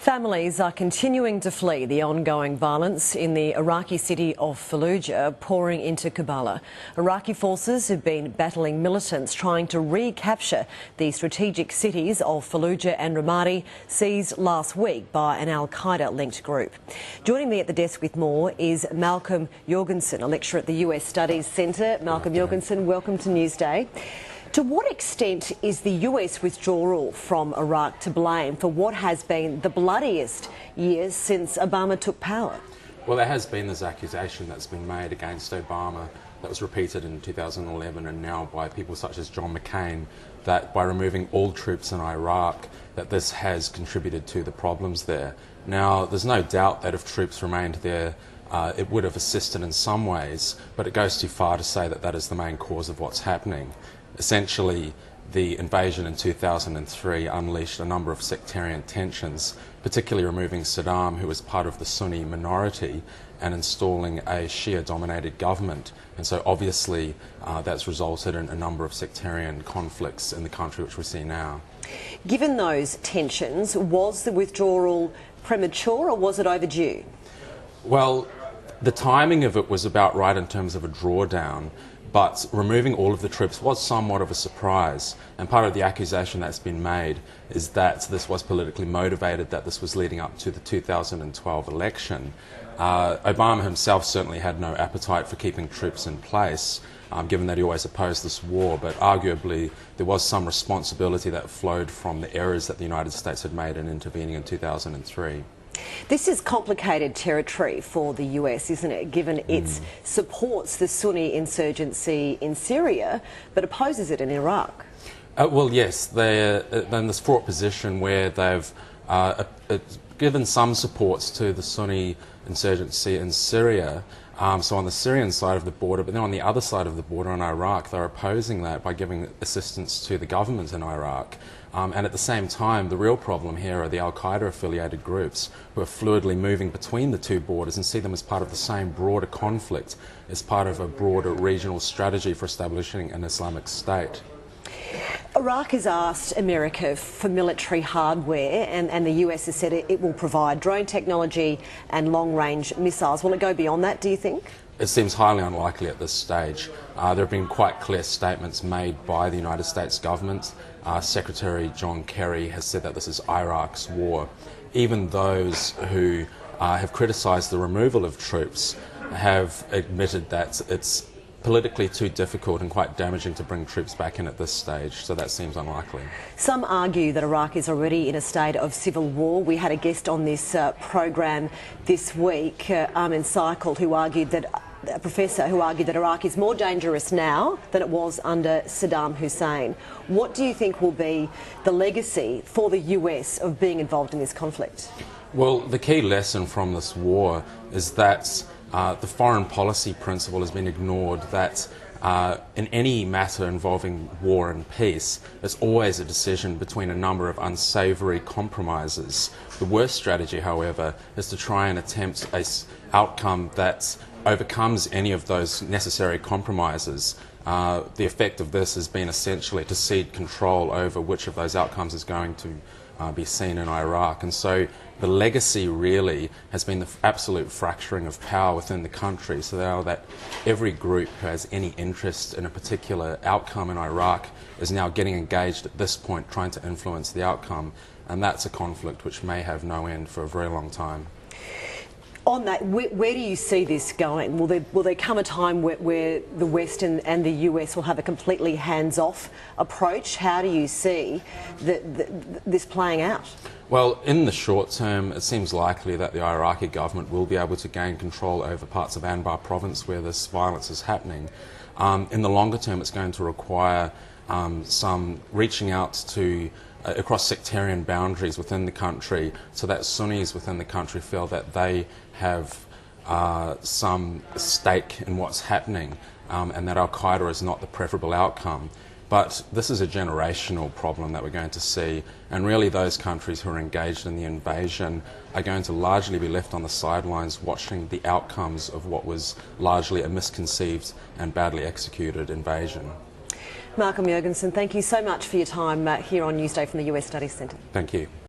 Families are continuing to flee the ongoing violence in the Iraqi city of Fallujah, pouring into Karbala. Iraqi forces have been battling militants trying to recapture the strategic cities of Fallujah and Ramadi, seized last week by an Al-Qaeda-linked group. Joining me at the desk with more is Malcolm Jorgensen, a lecturer at the US Studies Centre. Malcolm Jorgensen, welcome to Newsday. To what extent is the US withdrawal from Iraq to blame for what has been the bloodiest years since Obama took power? Well, there has been this accusation that's been made against Obama that was repeated in 2011 and now by people such as John McCain, that by removing all troops in Iraq, that this has contributed to the problems there. Now, there's no doubt that if troops remained there, it would have assisted in some ways, but it goes too far to say that that is the main cause of what's happening. Essentially, the invasion in 2003 unleashed a number of sectarian tensions, particularly removing Saddam, who was part of the Sunni minority, and installing a Shia-dominated government. And so obviously that's resulted in a number of sectarian conflicts in the country, which we see now. Given those tensions, was the withdrawal premature or was it overdue? Well, the timing of it was about right in terms of a drawdown, but removing all of the troops was somewhat of a surprise. And part of the accusation that's been made is that this was politically motivated, that this was leading up to the 2012 election. Obama himself certainly had no appetite for keeping troops in place, given that he always opposed this war, but arguably there was some responsibility that flowed from the errors that the United States had made in intervening in 2003. This is complicated territory for the US, isn't it, given it supports the Sunni insurgency in Syria but opposes it in Iraq? Well, yes, they're in this fraught position where they've given some supports to the Sunni insurgency in Syria, so on the Syrian side of the border, but then on the other side of the border in Iraq, they're opposing that by giving assistance to the government in Iraq. And at the same time, the real problem here are the Al-Qaeda affiliated groups who are fluidly moving between the two borders and see them as part of the same broader conflict, as part of a broader regional strategy for establishing an Islamic state. Iraq has asked America for military hardware and the US has said it will provide drone technology and long-range missiles. Will it go beyond that, do you think? It seems highly unlikely at this stage. There have been quite clear statements made by the United States government. Secretary John Kerry has said that this is Iraq's war. Even those who have criticised the removal of troops have admitted that it's politically too difficult and quite damaging to bring troops back in at this stage, so that seems unlikely. Some argue that Iraq is already in a state of civil war. We had a guest on this program this week, Armin Seicelt, who argued that a professor who argued that Iraq is more dangerous now than it was under Saddam Hussein. What do you think will be the legacy for the US of being involved in this conflict? Well, the key lesson from this war is that the foreign policy principle has been ignored, that in any matter involving war and peace, there's always a decision between a number of unsavoury compromises. The worst strategy, however, is to try and attempt an outcome that overcomes any of those necessary compromises. The effect of this has been essentially to cede control over which of those outcomes is going to be seen in Iraq. And so the legacy really has been the absolute fracturing of power within the country, so now that every group who has any interest in a particular outcome in Iraq is now getting engaged at this point, trying to influence the outcome, and that's a conflict which may have no end for a very long time. On that, where do you see this going? Will there come a time where the West and the US will have a completely hands-off approach? How do you see this playing out? Well, in the short term, it seems likely that the Iraqi government will be able to gain control over parts of Anbar province where this violence is happening. In the longer term, it's going to require some reaching out to across sectarian boundaries within the country, so that Sunnis within the country feel that they have some stake in what's happening, and that Al-Qaeda is not the preferable outcome. But this is a generational problem that we're going to see, and really those countries who are engaged in the invasion are going to largely be left on the sidelines watching the outcomes of what was largely a misconceived and badly executed invasion. Malcolm Jorgensen, thank you so much for your time here on Newsday from the US Studies Centre. Thank you.